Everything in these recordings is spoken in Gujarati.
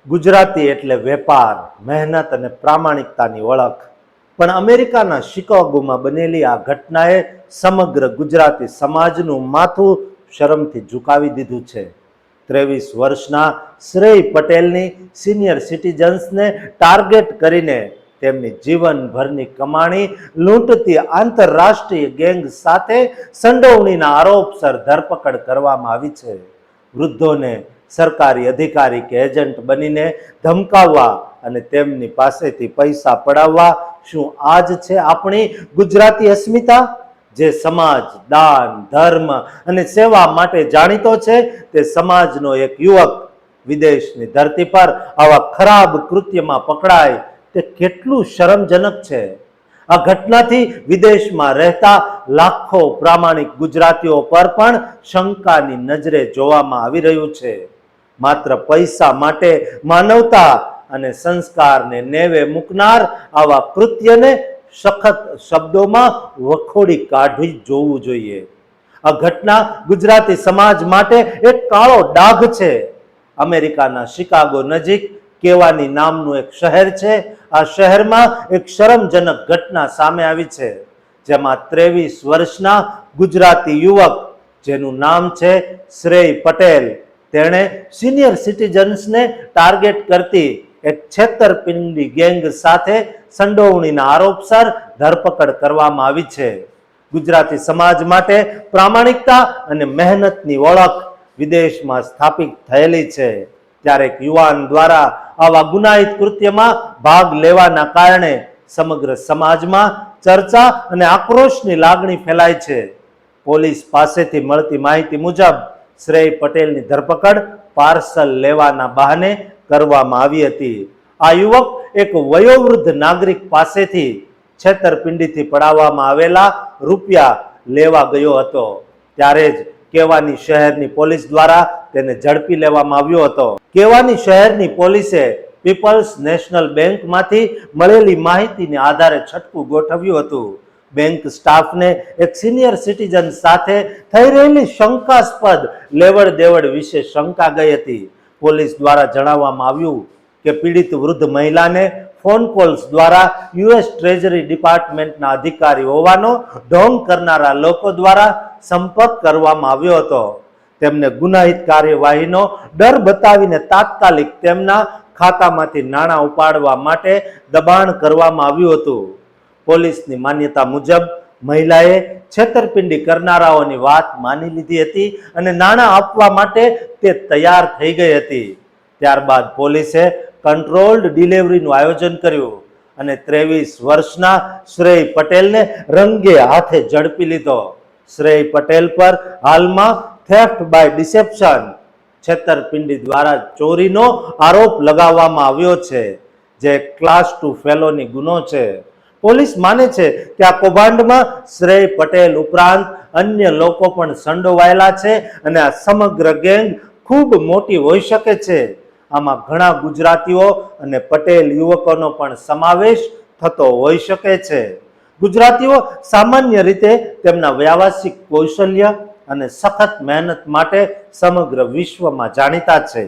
ગુજરાતી એટલે વેપાર, મહેનત અને પ્રામાણિકતાની ઓળખ. પણ અમેરિકાના શિકાગોમાં બનેલી આ ઘટનાએ સમગ્ર ગુજરાતી સમાજનું માથું શરમથી ઝુકાવી દીધું છે. 23 વર્ષના શ્રેય પટેલની સિનિયર સિટીઝન્સને ટાર્ગેટ કરીને તેમની જીવનભરની કમાણી લૂંટતી આંતરરાષ્ટ્રીય ગેંગ સાથે સંડોવણીના આરોપસર ધરપકડ કરવામાં આવી છે. વૃદ્ધોને સરકારી અધિકારી કે એજન્ટ બનીને ધમકાવવા અને તેમની પાસેથી પૈસા પડાવવા, શું આ જ છે આપણી ગુજરાતી અસ્મિતા? જે સમાજ, દાન, ધર્મ અને સેવા માટે જાણીતો છે, તે સમાજનો એક યુવક વિદેશની ધરતી પર આવા ખરાબ કૃત્યમાં પકડાય તે કેટલું શરમજનક છે. આ ઘટનાથી વિદેશમાં રહેતા લાખો પ્રામાણિક ગુજરાતીઓ પર પણ શંકાની નજરે જોવામાં આવી રહ્યું છે. માત્ર પૈસા માટે માનવતા અને સંસ્કારને નેવે મૂકનાર આવા કૃત્યને સખત શબ્દોમાં વખોડી કાઢી જોવું જોઈએ. આ ઘટના ગુજરાતી સમાજ માટે એક કાળો ડાઘ છે. અમેરિકાના શિકાગો નજીક કેવાની નામનું એક શહેર છે. આ શહેરમાં એક શરમજનક ઘટના સામે આવી છે, જેમાં 23 વર્ષના ગુજરાતી યુવક, જેનું નામ છે શ્રેય પટેલ, તેણે સિનિયર સિટીઝન્સને ટાર્ગેટ કરતી એક છેતરપિંડી ગેંગ સાથે સંડોવણીના આરોપસર ધરપકડ કરવામાં આવી છે. ગુજરાતી સમાજ માટે પ્રામાણિકતા અને મહેનતની ઓળખ વિદેશમાં સ્થાપિત થયેલી છે, ત્યારે એક યુવાન દ્વારા આવા ગુનાહિત કૃત્યમાં ભાગ લેવાના કારણે સમગ્ર સમાજમાં ચર્ચા અને આક્રોશની લાગણી ફેલાય છે. પોલીસ પાસેથી મળતી માહિતી મુજબ શ્રેય પટેલની ધરપકડ પાર્સલ લેવાના બહાને કરવામાં આવી હતી. આ યુવક એક વયોવૃદ્ધ નાગરિક પાસેથી છેતરપિંડીથી પડાવવામાં આવેલા રૂપિયા લેવા ગયો હતો. ત્યારે જ કેવાની શહેરની પોલીસ દ્વારા તેને ઝડપી લેવામાં આવ્યો હતો. કેવાની શહેરની પોલીસે પીપલ્સ નેશનલ બેંકમાંથી મળેલી માહિતીને આધારે છટકું ગોઠવ્યું હતું. બેંક સ્ટાફને એક સિનિયર સિટીઝન સાથે થઈ રહેલી શંકાસ્પદ લેવડ દેવડ વિશે શંકા ગઈ હતી. પોલીસ દ્વારા જણાવવામાં આવ્યું કે પીડિત વૃદ્ધ મહિલાને ફોન કોલ્સ દ્વારા યુએસ ટ્રેઝરી ડિપાર્ટમેન્ટના અધિકારી હોવાનો ઢોંગ કરનારા લોકો દ્વારા સંપર્ક કરવામાં આવ્યો હતો. તેમને ગુનાહિત કાર્યવાહીનો ડર બતાવીને તાત્કાલિક તેમના ખાતામાંથી નાણાં ઉપાડવા માટે દબાણ કરવામાં આવ્યું હતું. પોલીસની માન્યતા મુજબ મહિલાએ છેતરપિંડી કરનારાઓની વાત માની લીધી હતી અને નાણાં આપવા માટે તે તૈયાર થઈ ગઈ હતી. ત્યારબાદ પોલીસે કંટ્રોલ્ડ ડિલિવરીનું આયોજન કર્યું અને 23 વર્ષના શ્રેય પટેલને રંગે હાથે ઝડપી લીધો. શ્રેય પટેલ પર હાલમાં થેફ્ટ બાય ડિસેપ્શન, છેતરપિંડી દ્વારા ચોરીનો આરોપ લગાવવામાં આવ્યો છે, જે ક્લાસ 2 ફેલોની ગુનો છે. પોલીસ માને છે કે આ કૌભાંડમાં શ્રેય પટેલ ઉપરાંત અન્ય લોકો પણ સંડોવાયેલા છે અને આ સમગ્ર ગેંગ ખૂબ મોટી હોઈ શકે છે. આમાં ઘણા ગુજરાતીઓ અને પટેલ યુવકોનો પણ સમાવેશ થતો હોઈ શકે છે. ગુજરાતીઓ સામાન્ય રીતે તેમના વ્યાવસાયિક કૌશલ્ય અને સખત મહેનત માટે સમગ્ર વિશ્વમાં જાણીતા છે.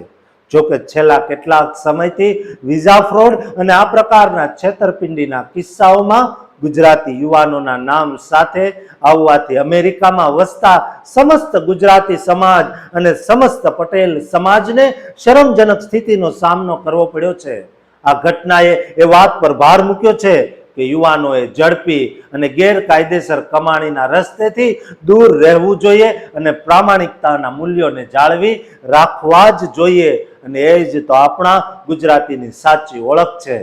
જોકે છેલ્લા કેટલાક સમયથી વિઝા ફ્રોડ અને આ પ્રકારના છેતરપિંડીના કિસ્સાઓમાં ગુજરાતી યુવાનોના નામ સાથે આવવાથી અમેરિકામાં વસતા સમસ્ત ગુજરાતી સમાજ અને સમસ્ત પટેલ સમાજને શરમજનક સ્થિતિનો સામનો કરવો પડ્યો છે. આ ઘટનાએ એ વાત પર ભાર મૂક્યો છે કે યુવાનોએ ઝડપી અને ગેરકાયદેસર કમાણીના રસ્તેથી દૂર રહેવું જોઈએ અને પ્રામાણિકતાના મૂલ્યોને જાળવી રાખવા જ જોઈએ. અને એ જ તો આપણા ગુજરાતીની સાચી ઓળખ છે.